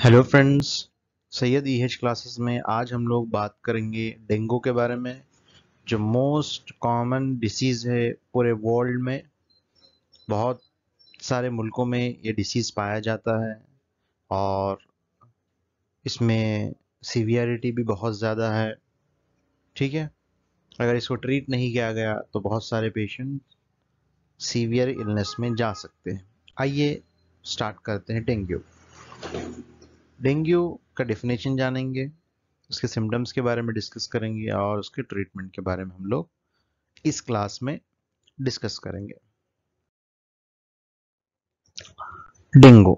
Hello friends, Syed EH classes में आज हम लोग बात करेंगे डेंगू के बारे में, जो मोस्ट कॉमन डिसीज़ है पूरे वर्ल्ड में। बहुत सारे मुल्कों में ये डिसीज़ पाया जाता है और इसमें सीवियरिटी भी बहुत ज़्यादा है। ठीक है, अगर इसको ट्रीट नहीं किया गया तो बहुत सारे पेशेंट सीवियर इलनेस में जा सकते हैं। आइए स्टार्ट करते हैं। डेंगू का डेफिनेशन जानेंगे, उसके सिम्टम्स के बारे में डिस्कस करेंगे और उसके ट्रीटमेंट के बारे में हम लोग इस क्लास में डिस्कस करेंगे। डेंगू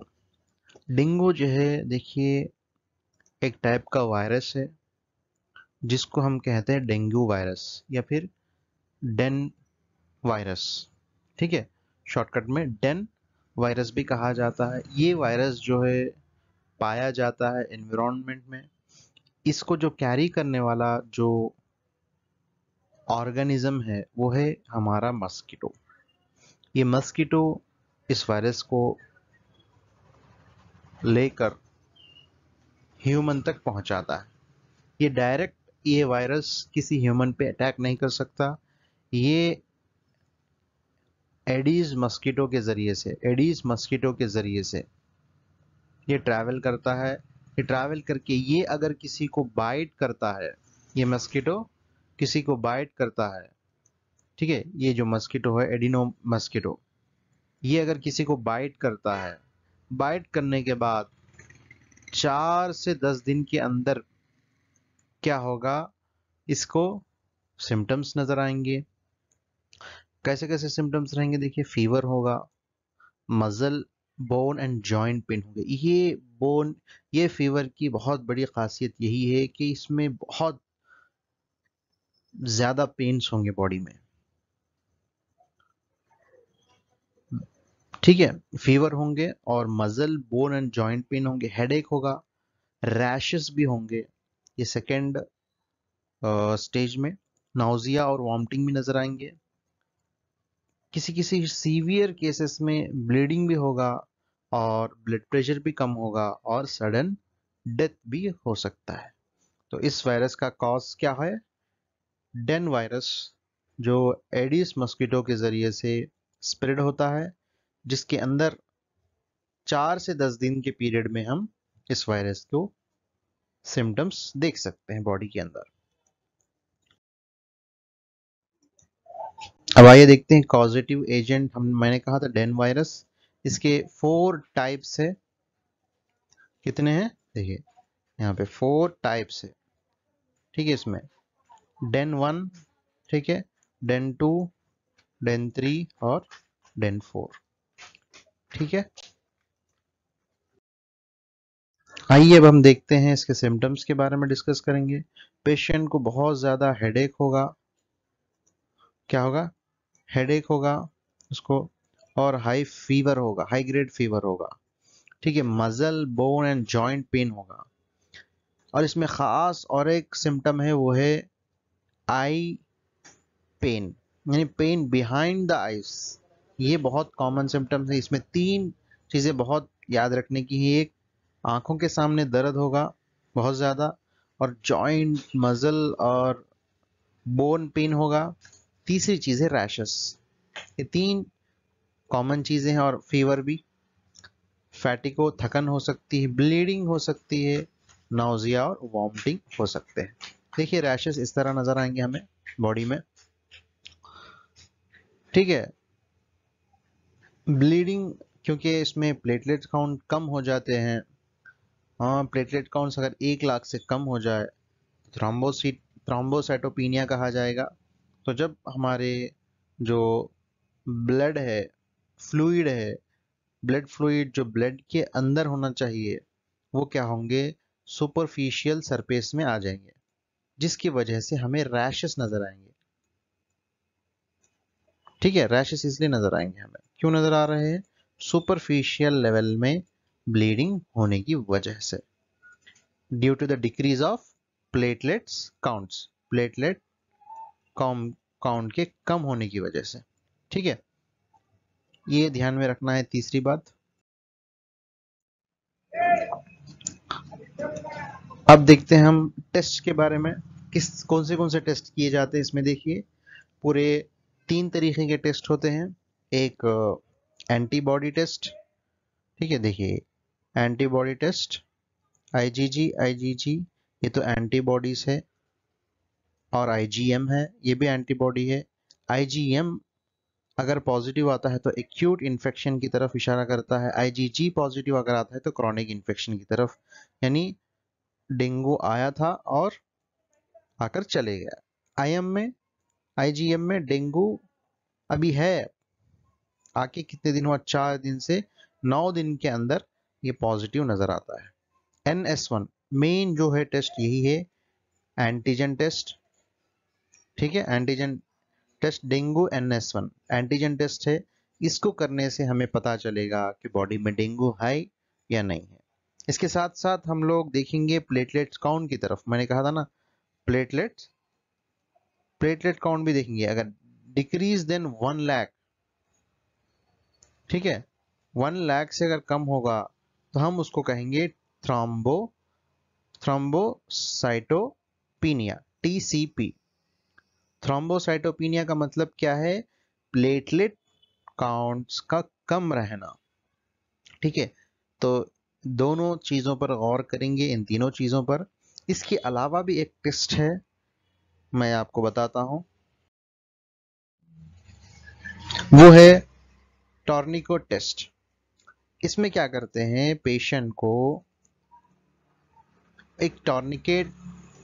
डेंगू जो है, देखिए, एक टाइप का वायरस है जिसको हम कहते हैं डेंगू वायरस या फिर डेन वायरस। ठीक है, शॉर्टकट में डेन वायरस भी कहा जाता है। ये वायरस जो है पाया जाता है एनवायरनमेंट में। इसको जो कैरी करने वाला जो ऑर्गेनिज्म है वो है हमारा मस्कीटो। ये मस्कीटो इस वायरस को लेकर ह्यूमन तक पहुंचाता है। ये डायरेक्ट ये वायरस किसी ह्यूमन पे अटैक नहीं कर सकता। ये एडीज मस्कीटो के जरिए से ये ट्रैवल करता है। ये ट्रैवल करके ये अगर किसी को बाइट करता है, ये मस्कीटो किसी को बाइट करता है, ठीक है, ये जो मस्कीटो है एडिनो मस्कीटो, ये अगर किसी को बाइट करता है, बाइट करने के बाद 4 से 10 दिन के अंदर क्या होगा, इसको सिम्टम्स नजर आएंगे। कैसे कैसे सिम्टम्स रहेंगे, देखिए, फीवर होगा, muscle bone and joint pain होंगे। ये फीवर की बहुत बड़ी खासियत यही है कि इसमें बहुत ज्यादा पेन्स होंगे बॉडी में। ठीक है, फीवर होंगे और muscle bone and joint pain होंगे, हेडेक होगा, रैशेस भी होंगे। ये सेकेंड स्टेज में नाउजिया और वॉमिटिंग भी नजर आएंगे। किसी किसी सीवियर केसेस में ब्लीडिंग भी होगा और ब्लड प्रेशर भी कम होगा और सडन डेथ भी हो सकता है। तो इस वायरस का कॉज क्या है? डेन वायरस, जो एडिस मस्कीटो के जरिए से स्प्रेड होता है, जिसके अंदर 4 से 10 दिन के पीरियड में हम इस वायरस को सिम्टम्स देख सकते हैं बॉडी के अंदर। अब आइए देखते हैं कॉजेटिव एजेंट। मैंने कहा था डेन वायरस, इसके 4 टाइप्स है। कितने हैं देखिए, यहाँ पे 4 टाइप्स है। ठीक है, इसमें डेन 1, ठीक है, डेन 2, डेन 3 और डेन 4। ठीक है, आइए अब हम देखते हैं इसके सिम्टम्स के बारे में डिस्कस करेंगे। पेशेंट को बहुत ज़्यादा हेडेक होगा। क्या होगा? हेडेक होगा उसको, और हाई फीवर होगा, हाई ग्रेड फीवर होगा। ठीक है, muscle bone and joint pain होगा। और इसमें खास और एक सिम्टम है, वो है आई पेन, यानी पेन बिहाइंड द आईज। ये बहुत कॉमन सिम्टम्स है। इसमें 3 चीजें बहुत याद रखने की है। एक, आंखों के सामने दर्द होगा बहुत ज्यादा, और जॉइंट मसल और बोन पेन होगा। तीसरी चीज है रैशेस। ये 3 कॉमन चीजें हैं, और फीवर भी, फैटिको थकन हो सकती है, ब्लीडिंग हो सकती है, नाउजिया और वॉमिटिंग हो सकते हैं। देखिए, रैशेस इस तरह नजर आएंगे हमें बॉडी में। ठीक है, ब्लीडिंग, क्योंकि इसमें प्लेटलेट काउंट कम हो जाते हैं। हाँ, प्लेटलेट काउंट्स अगर 1 लाख से कम हो जाए थ्रोम्बोसाइटोपिनिया कहा जाएगा। तो जब हमारे जो ब्लड है, फ्लूइड है, ब्लड फ्लूइड जो ब्लड के अंदर होना चाहिए, वो क्या होंगे, सुपरफिशियल सरफेस में आ जाएंगे, जिसकी वजह से हमें रैशेस नजर आएंगे। ठीक है, रैशेस इसलिए नजर आएंगे हमें, क्यों नजर आ रहे हैं? सुपरफिशियल लेवल में ब्लीडिंग होने की वजह से, due to the decrease of platelets counts, platelet count के कम होने की वजह से। ठीक है, ये ध्यान में रखना है। तीसरी बात, अब देखते हैं हम टेस्ट के बारे में, कौन से टेस्ट किए जाते हैं इसमें। देखिए पूरे 3 तरीके के टेस्ट होते हैं। एक एंटीबॉडी टेस्ट, ठीक है, देखिए एंटीबॉडी टेस्ट, आईजीजी ये तो एंटीबॉडीज है, और आईजीएम है, ये भी एंटीबॉडी है। आईजीएम अगर पॉजिटिव आता है तो एक्यूट इन्फेक्शन की तरफ इशारा करता है, आईजीजी पॉजिटिव अगर आता है तो क्रॉनिक इन्फेक्शन की तरफ, यानी डेंगू आया था और आकर चले गया। आईजीएम में डेंगू अभी है, आके कितने दिन हुआ, 4 दिन से 9 दिन के अंदर ये पॉजिटिव नजर आता है। NS1 मेन जो है टेस्ट यही है, एंटीजन टेस्ट, ठीक है, antigen test dengue NS1 antigen test है। इसको करने से हमें पता चलेगा कि बॉडी में डेंगू है या नहीं है। इसके साथ साथ हम लोग देखेंगे प्लेटलेट्स काउंट की तरफ। मैंने कहा था ना, प्लेटलेट काउंट भी देखेंगे। अगर डिक्रीज देन 1 लाख, ठीक है, 1 लाख से अगर कम होगा तो हम उसको कहेंगे थ्रोम्बोसाइटोपिनिया, TCP। थ्रोम्बोसाइटोपिनिया का मतलब क्या है? प्लेटलेट काउंट्स का कम रहना, ठीक है। तो दोनों चीजों पर गौर करेंगे, इन तीनों चीजों पर। इसके अलावा भी एक टेस्ट है, मैं आपको बताता हूं, वो है टॉर्निको टेस्ट। इसमें क्या करते हैं, पेशेंट को एक टॉर्निकेट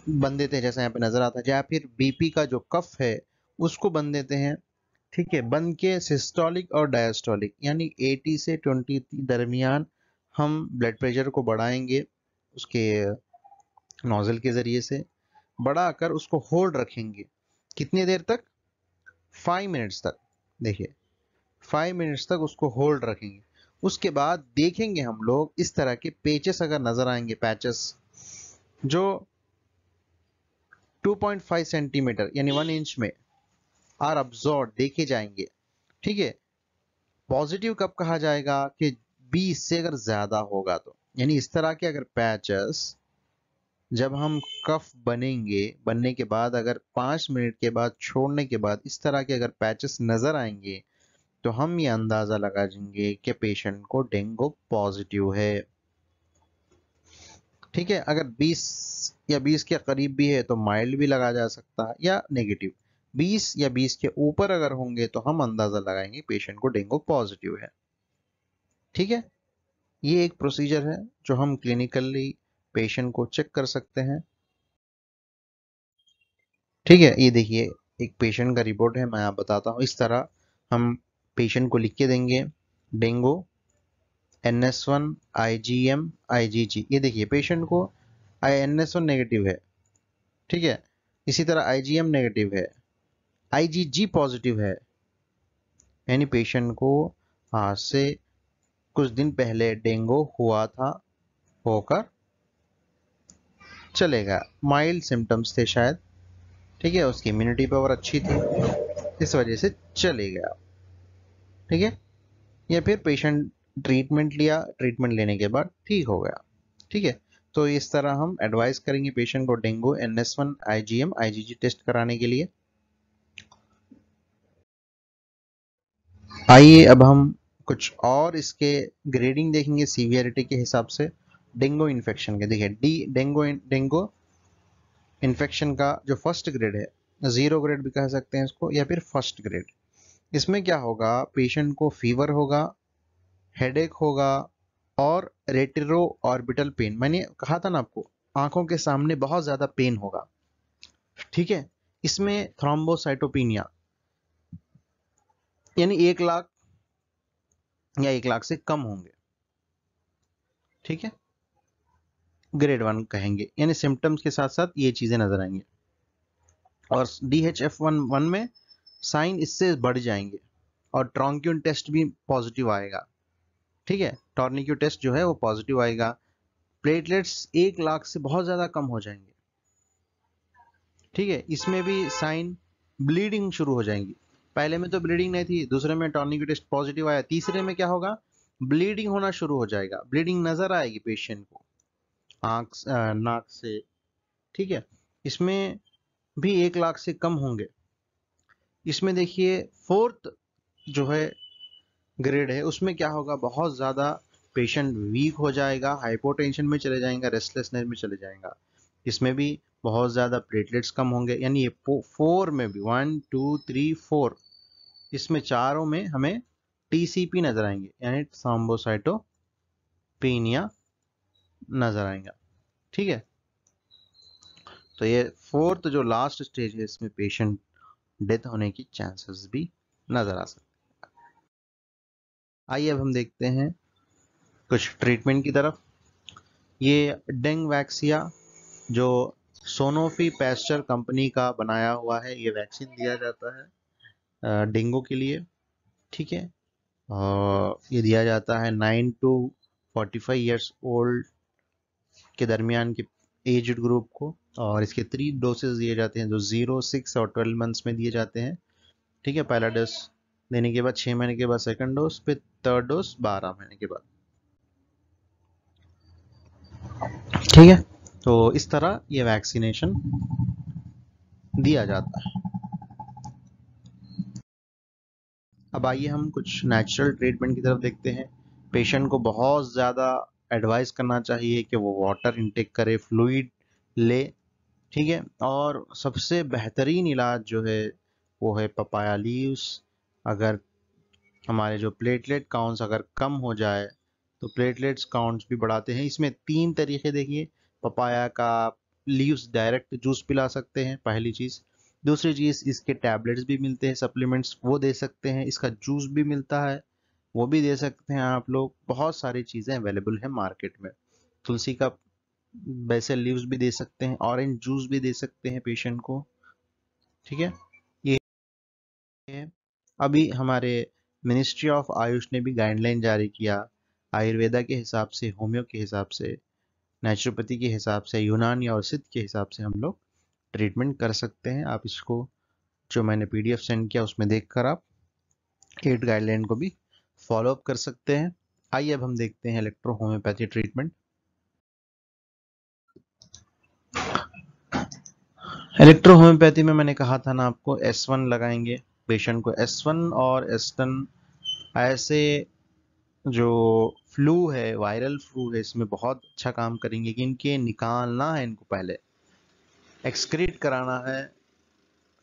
बन देते हैं, जैसा यहाँ पे नजर आता है, या फिर बीपी का जो कफ है उसको बन देते हैं, ठीक है। बन के सिस्टोलिक और डायस्टोलिक यानी 80 से 20 दरमियान हम ब्लड प्रेशर को बढ़ाएंगे उसके नोजल के जरिए से, बढ़ाकर उसको होल्ड रखेंगे। कितनी देर तक? 5 मिनट्स तक। देखिए 5 मिनट्स तक उसको होल्ड रखेंगे। उसके बाद देखेंगे हम लोग इस तरह के पेचेस अगर नजर आएंगे, पैचेस जो 2.5 सेंटीमीटर यानी 1 इंच में आर अब्सॉर्ब देखे जाएंगे, ठीक है। पॉजिटिव कब कहा जाएगा? कि 20 से अगर ज्यादा होगा तो, यानी इस तरह के अगर पैचेस जब हम कफ बनेंगे, बनने के बाद अगर 5 मिनट के बाद छोड़ने के बाद इस तरह के अगर पैचेस नजर आएंगे तो हम ये अंदाजा लगा लेंगे कि पेशेंट को डेंगू पॉजिटिव है, ठीक है। अगर 20 या 20 के करीब भी है तो माइल्ड भी लगा जा सकता है या नेगेटिव। 20 या 20 के ऊपर अगर होंगे तो हम अंदाजा लगाएंगे पेशेंट को डेंगू पॉजिटिव है, ठीक है। ये एक प्रोसीजर है जो हम क्लिनिकली पेशेंट को चेक कर सकते हैं, ठीक है। ये देखिए एक पेशेंट का रिपोर्ट है, मैं आप बताता हूँ। इस तरह हम पेशेंट को लिख के देंगे, डेंगू NS1 IgM IgG। ये देखिए पेशेंट को NS1 नेगेटिव है, ठीक है। इसी तरह IgM नेगेटिव है, IgG पॉजिटिव है, यानी पेशेंट को आज से कुछ दिन पहले डेंगू हुआ था, होकर चलेगा। माइल्ड सिम्टम्स थे शायद, ठीक है, उसकी इम्यूनिटी पावर अच्छी थी, इस वजह से चले गया, ठीक है। या फिर पेशेंट ट्रीटमेंट लिया, ट्रीटमेंट लेने के बाद ठीक हो गया, ठीक है। तो इस तरह हम एडवाइस करेंगे पेशेंट को dengue NS1 IgM IgG test कराने के लिए। आइए अब हम कुछ और इसके ग्रेडिंग देखेंगे सीवियरिटी के हिसाब से डेंगू इन्फेक्शन के। देखिए डेंगू इन्फेक्शन का जो फर्स्ट ग्रेड है, 0 ग्रेड भी कह सकते हैं इसको, या फिर फर्स्ट ग्रेड। इसमें क्या होगा, पेशेंट को फीवर होगा, हेडेक होगा, और रेटिरो ऑर्बिटल पेन, मैंने कहा था ना आपको, आंखों के सामने बहुत ज्यादा पेन होगा, ठीक है। इसमें थ्रोम्बोसाइटोपिनिया यानी 1 लाख या 1 लाख से कम होंगे, ठीक है, ग्रेड 1 कहेंगे। यानी सिम्टम्स के साथ साथ ये चीजें नजर आएंगी। और DHF1 में साइन इससे बढ़ जाएंगे, और ट्रॉन्क्यून टेस्ट भी पॉजिटिव आएगा, ठीक है। टॉर्निक्यू टेस्ट जो है वो पॉजिटिव आएगा। प्लेटलेट्स 1 लाख से बहुत ज्यादा कम हो जाएंगे, ठीक है। इसमें भी साइन ब्लीडिंग शुरू हो जाएंगी। पहले में तो ब्लीडिंग नहीं थी, दूसरे में टॉर्निक्यू टेस्ट पॉजिटिव आया, तीसरे में क्या होगा, ब्लीडिंग होना शुरू हो जाएगा, ब्लीडिंग नजर आएगी पेशेंट को, आँख नाक से, ठीक है, इसमें भी 1 लाख से कम होंगे। इसमें देखिए फोर्थ जो है ग्रेड है, उसमें क्या होगा, बहुत ज़्यादा पेशेंट वीक हो जाएगा, हाइपोटेंशन में चले जाएगा, रेस्टलेसनेस में चले जाएगा। इसमें भी बहुत ज़्यादा प्लेटलेट्स कम होंगे, यानी ये 4 में भी 1 2 3 4, इसमें चारों में हमें टीसीपी नजर आएंगे, यानी थ्रोम्बोसाइटोपेनिया नजर आएगा। ठीक है, तो ये फोर्थ जो लास्ट स्टेज है, इसमें पेशेंट डेथ होने की चांसेस भी नजर आ सकते हैं। आइए अब हम देखते हैं कुछ ट्रीटमेंट की तरफ। ये डेंग वैक्सिया जो सोनोफी पैस्चर कंपनी का बनाया हुआ है, ये वैक्सीन दिया जाता है डेंगू के लिए। ठीक है, और ये दिया जाता है 9 to 45 ईयर्स ओल्ड के दरमियान के एज्ड ग्रुप को, और इसके 3 डोसेज दिए जाते हैं, जो 0, 6 और 12 मंथ्स में दिए जाते हैं। ठीक है, पहला डोज देने के बाद 6 महीने के बाद सेकंड डोज, फिर थर्ड डोज 12 महीने के बाद। ठीक है, तो इस तरह ये वैक्सीनेशन दिया जाता है। अब आइए हम कुछ नेचुरल ट्रीटमेंट की तरफ देखते हैं। पेशेंट को बहुत ज़्यादा एडवाइस करना चाहिए कि वो वाटर इनटेक करे, फ्लूइड ले। ठीक है, और सबसे बेहतरीन इलाज जो है वो है पपाया लीव्स। अगर हमारे जो प्लेटलेट काउंट्स अगर कम हो जाए तो प्लेटलेट्स काउंट्स भी बढ़ाते हैं। इसमें 3 तरीके देखिए, पपाया का लीव्स डायरेक्ट जूस पिला सकते हैं, पहली चीज़। दूसरी चीज़, इसके टैबलेट्स भी मिलते हैं, सप्लीमेंट्स, वो दे सकते हैं। इसका जूस भी मिलता है, वो भी दे सकते हैं आप लोग। बहुत सारी चीज़ें अवेलेबल है मार्केट में। तुलसी का बेसल लीव्स भी दे सकते हैं, ऑरेंज जूस भी दे सकते हैं पेशेंट को। ठीक है, ये है। अभी हमारे मिनिस्ट्री ऑफ आयुष ने भी गाइडलाइन जारी किया, आयुर्वेदा के हिसाब से, होम्यो के हिसाब से, नेचुरोपैथी के हिसाब से, यूनानी और सिद्ध के हिसाब से हम लोग ट्रीटमेंट कर सकते हैं। आप इसको जो मैंने पीडीएफ सेंड किया उसमें देखकर आप 8 गाइडलाइन को भी फॉलो अप कर सकते हैं। आइए अब हम देखते हैं electro homeopathy treatment. Electro homeopathy में मैंने कहा था ना आपको, S1 लगाएंगे पेशेंट को। S1 और S10 ऐसे जो फ्लू है, वायरल फ्लू है, इसमें बहुत अच्छा काम करेंगे कि इनके निकालना है, इनको पहले एक्सक्रीट कराना है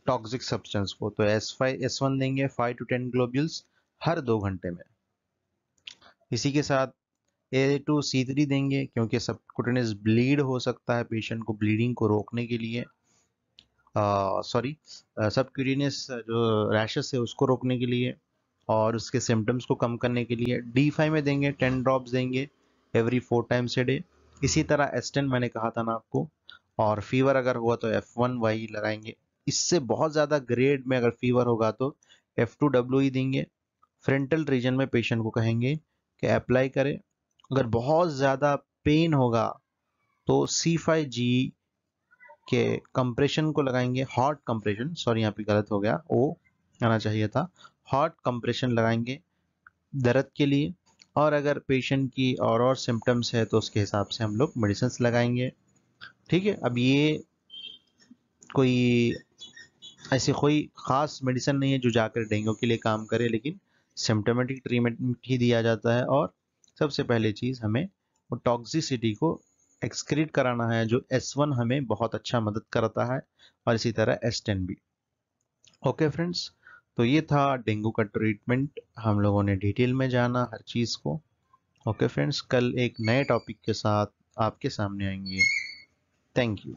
टॉक्सिक सब्सटेंस को। तो S1 देंगे 5 to 10 ग्लोब्यूल्स हर 2 घंटे में। इसी के साथ A2C3 देंगे, क्योंकि सबकुटेनियस ब्लीड हो सकता है, पेशेंट को ब्लीडिंग को रोकने के लिए, सॉरी, सबक्यूटेनियस जो रैशेस है उसको रोकने के लिए और उसके सिम्टम्स को कम करने के लिए। D5 में देंगे 10 ड्रॉप्स देंगे एवरी 4 टाइम्स ए डे। इसी तरह S10 मैंने कहा था ना आपको। और फीवर अगर हुआ तो F1 वही लगाएंगे। इससे बहुत ज़्यादा ग्रेड में अगर फीवर होगा तो F2WE देंगे। फ्रंटल रीजन में पेशेंट को कहेंगे कि अप्लाई करें। अगर बहुत ज़्यादा पेन होगा तो C5G के कंप्रेशन को लगाएंगे, हॉट कंप्रेशन, सॉरी यहाँ पे गलत हो गया, ओ आना चाहिए था, हॉट कंप्रेशन लगाएंगे दर्द के लिए। और अगर पेशेंट की और सिम्टम्स है तो उसके हिसाब से हम लोग मेडिसिन लगाएंगे। ठीक है, अब ये कोई ऐसी कोई खास मेडिसिन नहीं है जो जाकर डेंगू के लिए काम करे, लेकिन सिम्टोमेटिक ट्रीटमेंट ही दिया जाता है। और सबसे पहली चीज़, हमें वो टॉक्सिसिटी को एक्सक्रीट कराना है, जो S1 हमें बहुत अच्छा मदद करता है, और इसी तरह S10 भी। ओके फ्रेंड्स, तो ये था डेंगू का ट्रीटमेंट, हम लोगों ने डिटेल में जाना हर चीज़ को। ओके फ्रेंड्स, कल एक नए टॉपिक के साथ आपके सामने आएंगे। Thank you.